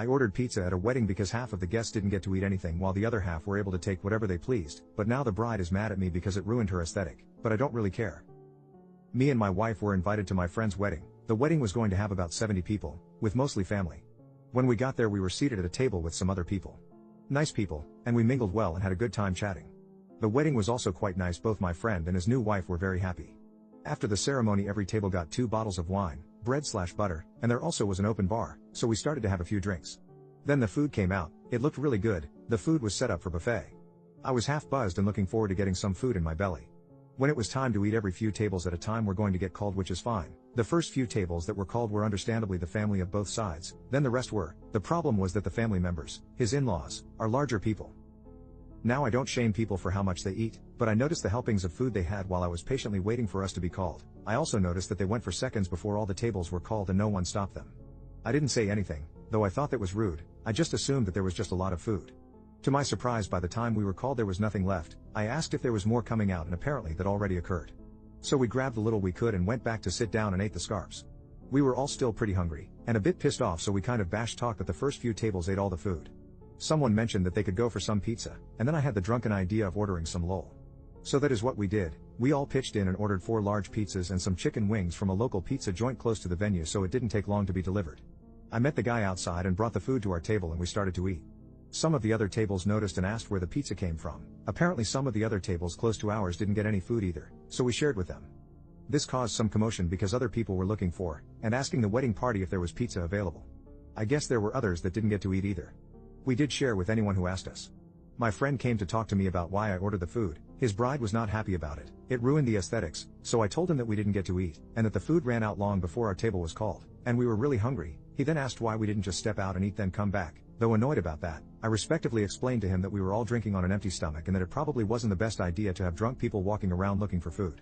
I ordered pizza at a wedding because half of the guests didn't get to eat anything while the other half were able to take whatever they pleased, but now the bride is mad at me because it ruined her aesthetic, but I don't really care. Me and my wife were invited to my friend's wedding. The wedding was going to have about 70 people, with mostly family. When we got there we were seated at a table with some other people. Nice people, and we mingled well and had a good time chatting. The wedding was also quite nice. Both my friend and his new wife were very happy. After the ceremony every table got 2 bottles of wine, bread/butter, and there also was an open bar, so we started to have a few drinks. Then the food came out. It looked really good. The food was set up for buffet. I was half buzzed and looking forward to getting some food in my belly. When it was time to eat, every few tables at a time were going to get called, which is fine. The first few tables that were called were understandably the family of both sides, then the rest were. The problem was that the family members, his in-laws, are larger people. Now I don't shame people for how much they eat, but I noticed the helpings of food they had while I was patiently waiting for us to be called. I also noticed that they went for seconds before all the tables were called and no one stopped them. I didn't say anything, though I thought that was rude. I just assumed that there was just a lot of food. To my surprise, by the time we were called there was nothing left. I asked if there was more coming out and apparently that already occurred. So we grabbed the little we could and went back to sit down and ate the scarves. We were all still pretty hungry, and a bit pissed off, so we kind of bash talked that the first few tables ate all the food. Someone mentioned that they could go for some pizza, and then I had the drunken idea of ordering some lol. So that is what we did. We all pitched in and ordered 4 large pizzas and some chicken wings from a local pizza joint close to the venue, so it didn't take long to be delivered. I met the guy outside and brought the food to our table and we started to eat. Some of the other tables noticed and asked where the pizza came from. Apparently some of the other tables close to ours didn't get any food either, so we shared with them. This caused some commotion because other people were looking for, and asking the wedding party if there was pizza available. I guess there were others that didn't get to eat either. We did share with anyone who asked us. My friend came to talk to me about why I ordered the food. His bride was not happy about it. It ruined the aesthetics, so I told him that we didn't get to eat, and that the food ran out long before our table was called, and we were really hungry. He then asked why we didn't just step out and eat then come back. Though annoyed about that, I respectively explained to him that we were all drinking on an empty stomach and that it probably wasn't the best idea to have drunk people walking around looking for food.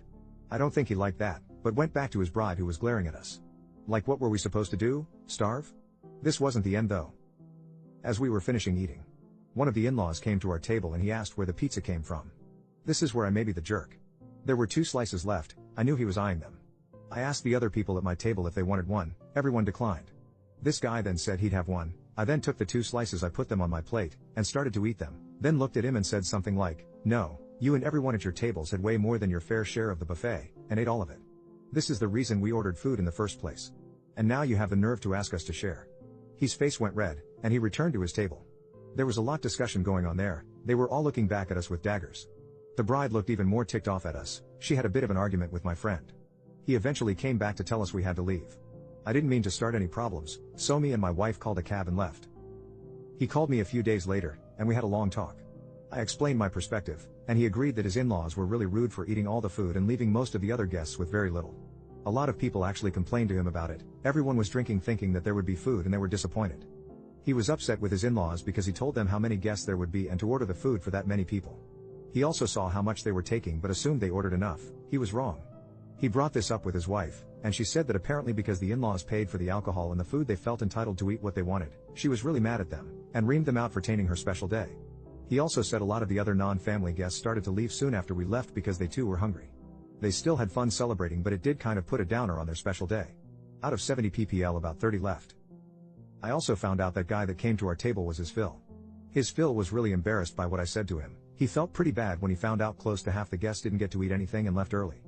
I don't think he liked that, but went back to his bride who was glaring at us. Like, what were we supposed to do? Starve? This wasn't the end though. As we were finishing eating, one of the in-laws came to our table and he asked where the pizza came from. This is where I may be the jerk. There were 2 slices left. I knew he was eyeing them. I asked the other people at my table if they wanted one. Everyone declined. This guy then said he'd have one. I then took the 2 slices, I put them on my plate, and started to eat them, then looked at him and said something like, "No, you and everyone at your tables had way more than your fair share of the buffet, and ate all of it. This is the reason we ordered food in the first place. And now you have the nerve to ask us to share." His face went red, and he returned to his table. There was a lot of discussion going on there. They were all looking back at us with daggers. The bride looked even more ticked off at us. She had a bit of an argument with my friend. He eventually came back to tell us we had to leave. I didn't mean to start any problems, so me and my wife called a cab and left. He called me a few days later, and we had a long talk. I explained my perspective, and he agreed that his in-laws were really rude for eating all the food and leaving most of the other guests with very little. A lot of people actually complained to him about it. Everyone was drinking thinking that there would be food and they were disappointed. He was upset with his in-laws because he told them how many guests there would be and to order the food for that many people. He also saw how much they were taking but assumed they ordered enough. He was wrong. He brought this up with his wife, and she said that apparently because the in-laws paid for the alcohol and the food they felt entitled to eat what they wanted. She was really mad at them, and reamed them out for tainting her special day. He also said a lot of the other non-family guests started to leave soon after we left because they too were hungry. They still had fun celebrating, but it did kind of put a downer on their special day. Out of 70 ppl, about 30 left. I also found out that guy that came to our table was his Phil. His Phil was really embarrassed by what I said to him. He felt pretty bad when he found out close to half the guests didn't get to eat anything and left early.